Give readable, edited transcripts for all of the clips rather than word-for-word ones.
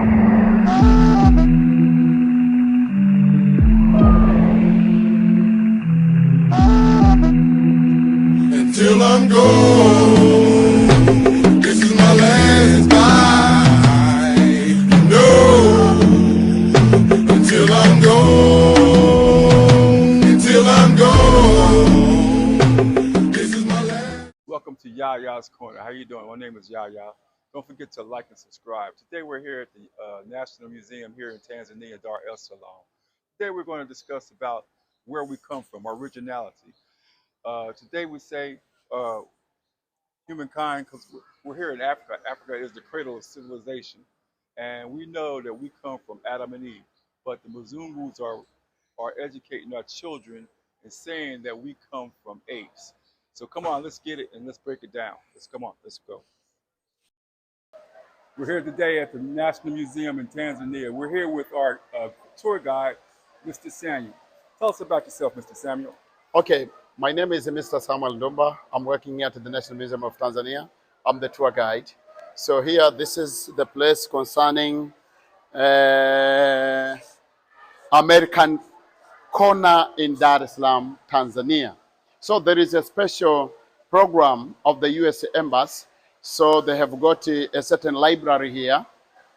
Until I'm gone, this is my last goodbye. No, until I'm gone, this is my last. Welcome to Yaya's Corner. How you doing? My name is Yaya. Don't forget to like and subscribe. Today we're here at the National Museum here in Tanzania, Dar es Salaam. Today we're going to discuss about where we come from, our originality. Today we say humankind, because we're here in Africa. Africa is the cradle of civilization. And we know that we come from Adam and Eve. But the Mzungus are educating our children and saying that we come from apes. So come on, let's get it and let's break it down. Let's go. We're here today at the National Museum in Tanzania. We're here with our tour guide, Mr. Samuel. Tell us about yourself, Mr. Samuel. Okay, my name is Mr. Samuel Ndumba. I'm working here at the National Museum of Tanzania. I'm the tour guide. So here, this is the place concerning American Corner in Dar es Salaam, Tanzania. So there is a special program of the U.S. Embassy. So they have got a certain library here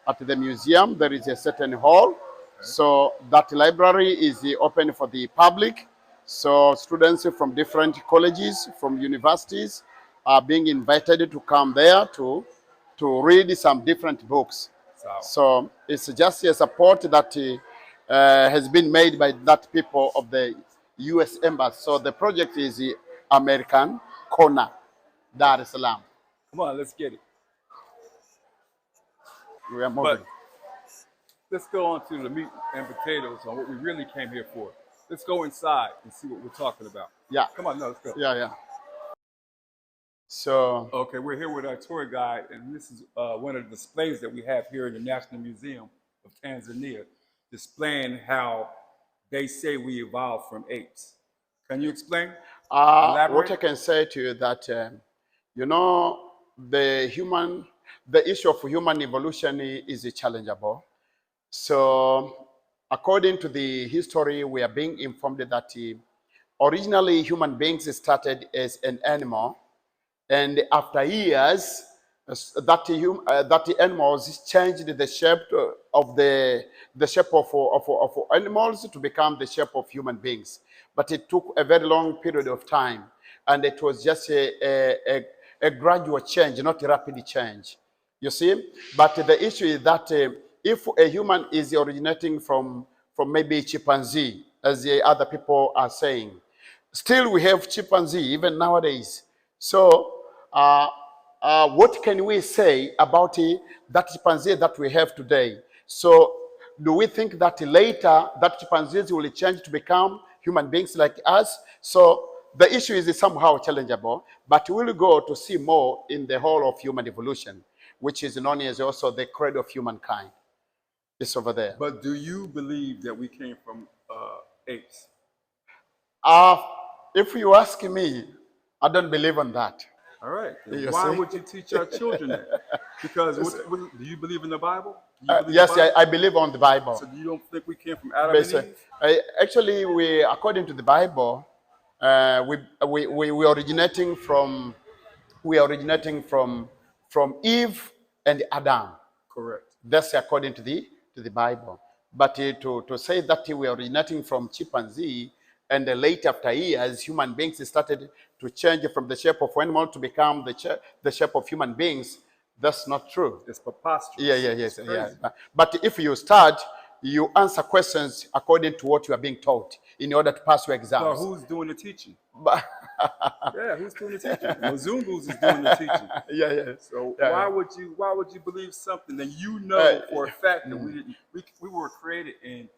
at the museum. There is a certain hall. Okay. So that library is open for the public. So students from different colleges, from universities, are being invited to come there to read some different books. So it's just a support that has been made by that people of the U.S. Embassy. So the project is the American Corner, Dar es Salaam. Come on, let's get it. We are moving. But let's go on to the meat and potatoes on what we really came here for. Let's go inside and see what we're talking about. Yeah. Come on, no, let's go. Yeah. So. Okay, we're here with our tour guide, and this is one of the displays that we have here in the National Museum of Tanzania, displaying how they say we evolved from apes. Can you explain? What I can say to you that, the issue of human evolution is challengeable. So according to the history, we are being informed that originally human beings started as an animal, and after years, that the animals changed the shape of the shape of animals to become the shape of human beings. But it took a very long period of time, and it was just a gradual change, not a rapid change. You see? But the issue is that if a human is originating from maybe chimpanzee, as the other people are saying, still we have chimpanzee even nowadays. So what can we say about that chimpanzee that we have today? So do we think that later that chimpanzees will change to become human beings like us? So the issue is somehow challengeable, but we'll go to see more in the whole of human evolution, which is known as also the cradle of humankind. It's over there. But do you believe that we came from apes? If you ask me, I don't believe on that. All right. Why would you teach our children that? Because do you believe in the Bible? Yes, I believe on the Bible. So you don't think we came from Adam and Eve? Actually, according to the Bible, we are originating from Eve and Adam. Correct. That's according to the Bible. But to say that we are originating from chimpanzee, and late after years, human beings started to change from the shape of animal to become the shape of human beings, that's not true. It's preposterous. Yes. But if you start, you answer questions according to what you are being taught in order to pass your exams. So who's doing the teaching? Yeah, who's doing the teaching? Mzungus is doing the teaching. Yeah. So why would you believe something that you know for a fact that we were created in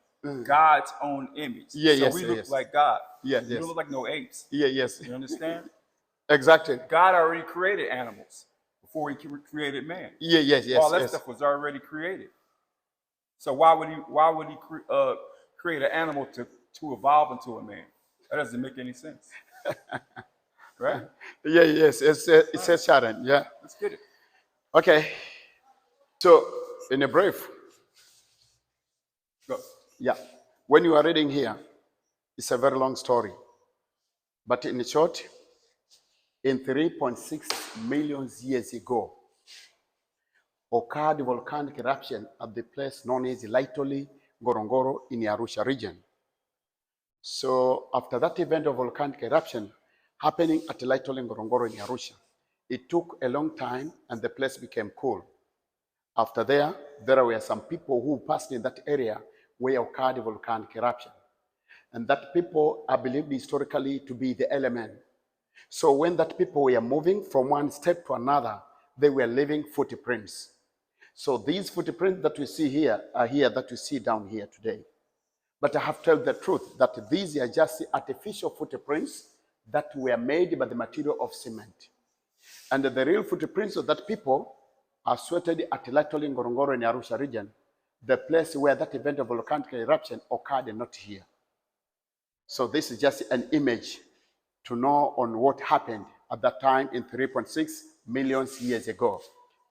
God's own image? So we look like God. We don't look like no apes. Yes. You understand? Exactly. God already created animals before he created man. Yes. All that stuff was already created. So why would he create an animal to evolve into a man? That doesn't make any sense. Right? Yes. It says Sharon. Yeah. Let's get it. Okay. So in a brief, Go. Yeah. When you are reading here, it's a very long story. But in short, in 3.6 million years ago, occurred volcanic eruption at the place known as Laitoli Ngorongoro in Arusha region. So after that event of volcanic eruption happening at Laitoli Ngorongoro in Arusha, it took a long time and the place became cool. After there were some people who passed in that area where occurred volcanic eruption. And that people are believed historically to be the element. So when that people were moving from one step to another, they were leaving footprints. So these footprints that we see here are here that we see down here today. But I have to tell the truth that these are just artificial footprints that were made by the material of cement. And the real footprints of that people are sweated at Laitoli Ngorongoro in Arusha region, the place where that event of volcanic eruption occurred and not here. So this is just an image to know on what happened at that time in 3.6 million years ago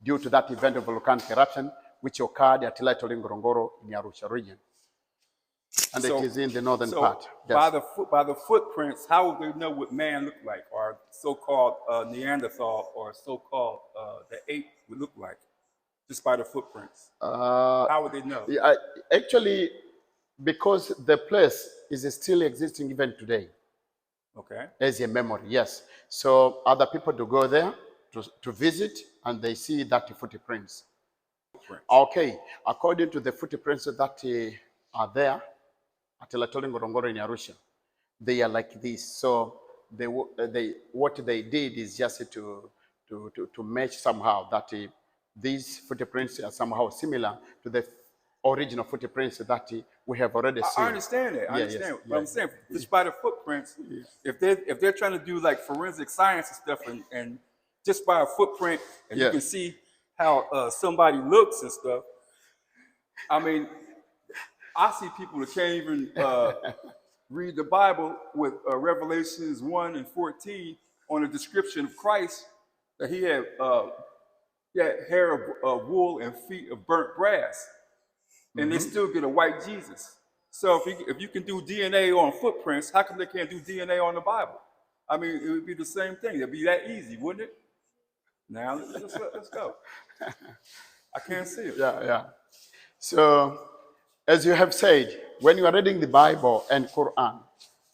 due to that event of volcanic eruption which occurred at Laitoli Ngorongoro in Arusha region. And So- it is in the northern So part. by Yes. by the footprints, how would they know what man looked like, or so-called Neanderthal, or so-called the ape would look like, just by the footprints? How would they know? Yeah, actually, because the place is still existing even today Okay. as a memory, yes. So other people do go there to visit and they see that footprints. Footprints. Okay, according to the footprints that are there at Laitoli Ngorongoro in Arusha, they are like this. So what they did is just to match somehow that these footprints are somehow similar to the original footprints that we have already seen. I understand that. I Yeah, understand. yes, But yeah. I'm saying, just by the footprints, if they're trying to do like forensic science and stuff, and just by a footprint, and Yeah. you can see how somebody looks and stuff. I mean, I see people that can't even read the Bible with Revelations 1 and 14 on a description of Christ, that he had hair of wool and feet of burnt brass, and they still get a white Jesus. So if you can do DNA on footprints, how come they can't do DNA on the Bible? I mean, it would be the same thing. It'd be that easy, wouldn't it? Now let's go. I can't see it. Yeah. So, as you have said, when you are reading the Bible and Quran,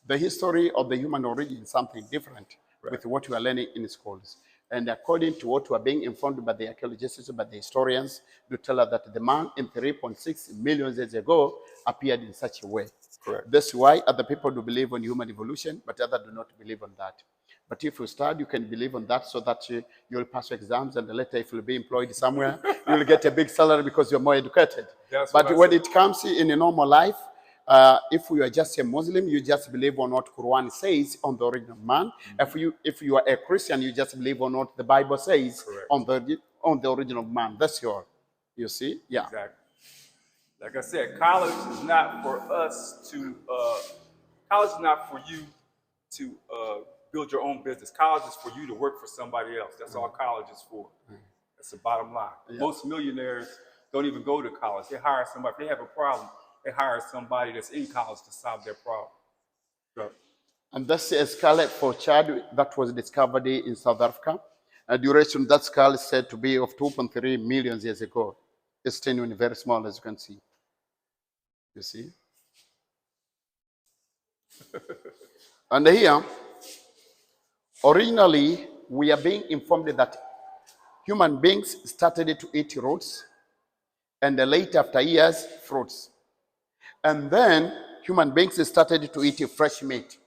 the history of the human origin is something different with what you are learning in schools. And according to what we are being informed by the archaeologists, by the historians, they tell us that the man in 3.6 million years ago appeared in such a way. Correct. That's why other people do believe on human evolution, but others do not believe on that. But if you study, you can believe on that so that you will pass your exams, and later if you'll be employed somewhere, you will get a big salary because you're more educated. That's what But I when said. it comes in a normal life, if you are just a Muslim, you just believe on what Quran says on the original man. If you are a Christian, you just believe on what the Bible says Correct. on the original man. That's your, you see, yeah. Exactly. Like I said, college is not for us to. College is not for you to build your own business. College is for you to work for somebody else. That's all college is for. That's the bottom line. Most millionaires don't even go to college. They hire somebody. If they have a problem, they hire somebody that's in college to solve their problem. So, And that's a skull for Chad that was discovered in South Africa. A duration of that skull is said to be of 2.3 million years ago. It's genuinely very small, as you can see. You see? And here, originally, we are being informed that human beings started to eat roots, and later, after years, fruits. And then human beings started to eat fresh meat.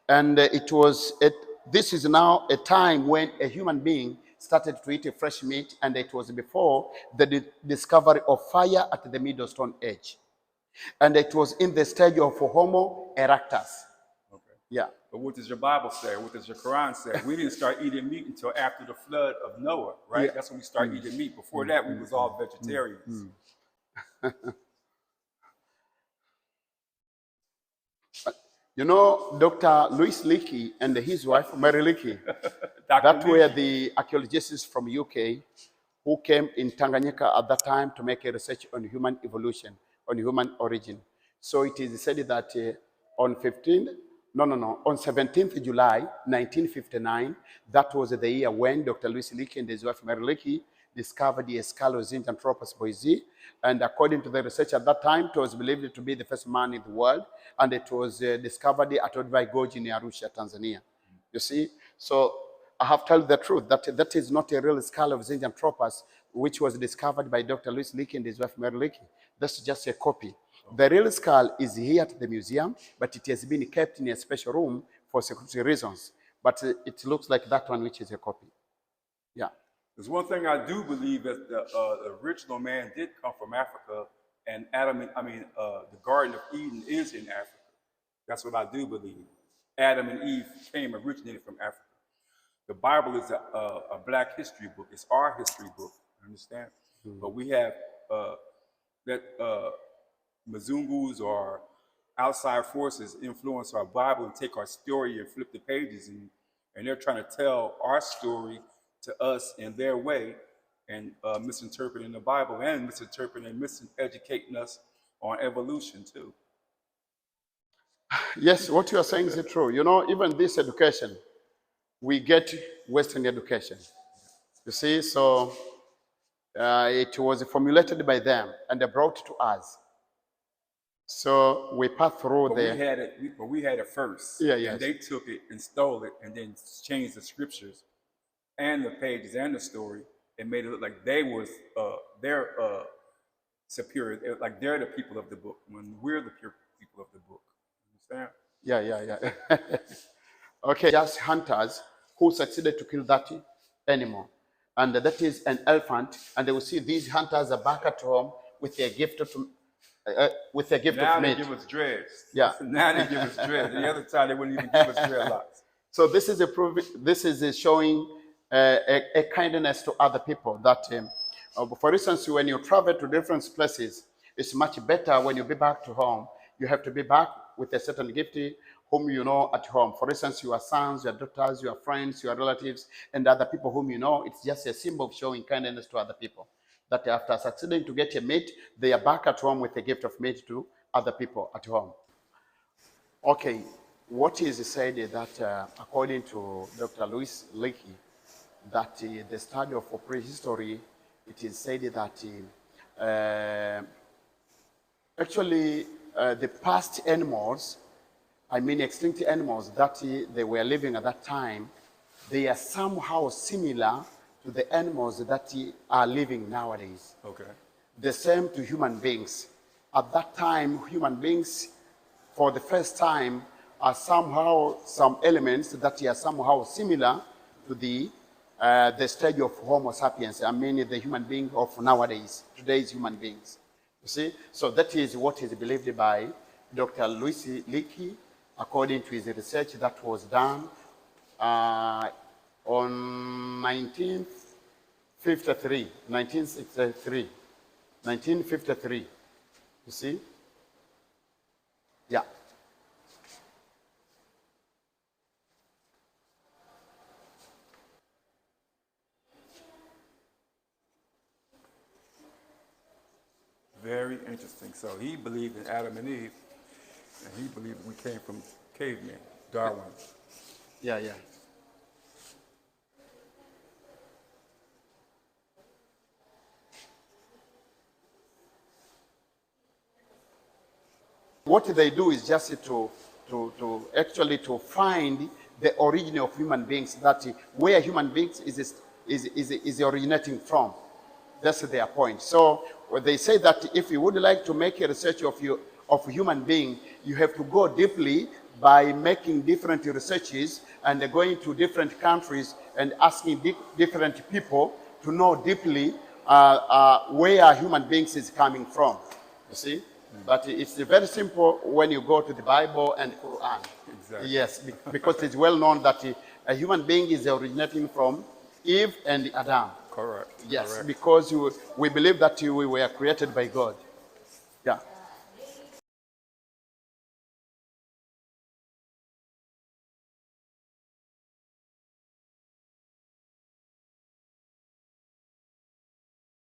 And this is now a time when a human being started to eat fresh meat, and it was before the discovery of fire at the Middle Stone Age. And it was in the stage of Homo erectus. okay. Yeah. But what does your Bible say? What does your Quran say? We didn't start eating meat until after the flood of Noah, right? Yeah. That's when we started eating meat. Before that, we was all vegetarians. You know, Dr. Louis Leakey and his wife, Mary Leakey, Dr. that Lee, were the archaeologists from UK who came in Tanganyika at that time to make a research on human evolution on human origin. So it is said that on 17th July 1959, that was the year when Dr. Louis Leakey and his wife Mary Leakey discovered the Australopithecus boisei. And according to the research at that time, it was believed to be the first man in the world, and it was discovered at Olduvai Gorge in Arusha, Tanzania. You see, so I have told the truth that that is not a real skull of Zinjanthropus, which was discovered by Dr. Louis Leakey and his wife Mary Leakey. That's just a copy. The real skull is here at the museum, but it has been kept in a special room for security reasons. But it looks like that one, which is a copy. Yeah. There's one thing I do believe that the original man did come from Africa, and the Garden of Eden is in Africa. That's what I do believe. Adam and Eve originated from Africa. The Bible is a black history book. It's our history book. Understand? Mm-hmm. But we have Mzungus or outside forces influence our Bible and take our story and flip the pages, and they're trying to tell our story to us in their way, and misinterpreting the Bible and misinterpreting and miseducating us on evolution too. Yes, what you are saying is true. You know, even this education, we get Western education. You see, so it was formulated by them and they brought it to us. So we passed through we had it first. Yeah, yes. And they took it and stole it and then changed the scriptures and the pages and the story and made it look like they was they're superior, like they're the people of the book when we're the pure people of the book. Understand? Yeah. Okay, just hunters who succeeded to kill that animal, and that is an elephant, and they will see these hunters are back at home with a gift of meat. Now they give us dreads. Yeah. Now they give us dreads. The other time they wouldn't even give us dreadlocks. So this is this is showing a kindness to other people. That, for instance, when you travel to different places, it's much better when you be back to home. You have to be back with a certain gift whom you know at home. For instance, your sons, your daughters, your friends, your relatives, and other people whom you know. It's just a symbol of showing kindness to other people. That after succeeding to get a meat, they are back at home with a gift of meat to other people at home. Okay, what is said that according to Dr. Louis Leakey, that the study of prehistory, it is said that actually the past animals, extinct animals that they were living at that time, they are somehow similar to the animals that are living nowadays. Okay. The same to human beings. At that time, human beings, for the first time, are somehow some elements that are somehow similar to the stage of Homo sapiens. The human being of nowadays, today's human beings. You see, so that is what is believed by Dr. Louis Leakey, according to his research that was done on 1953. You see? Yeah. Very interesting. So he believed in Adam and Eve, and he believed we came from cavemen, Darwin. Yeah. What they do is just to find the origin of human beings, that where human beings is originating from. That's their point. So they say that if you would like to make a research of human being, you have to go deeply by making different researches and going to different countries and asking different people to know deeply where human beings is coming from. You see? But it's very simple when you go to the Bible and Quran. Exactly. Yes, because it's well known that a human being is originating from Eve and Adam. Correct. Yes, Correct. because we believe that we were created by God. Yeah.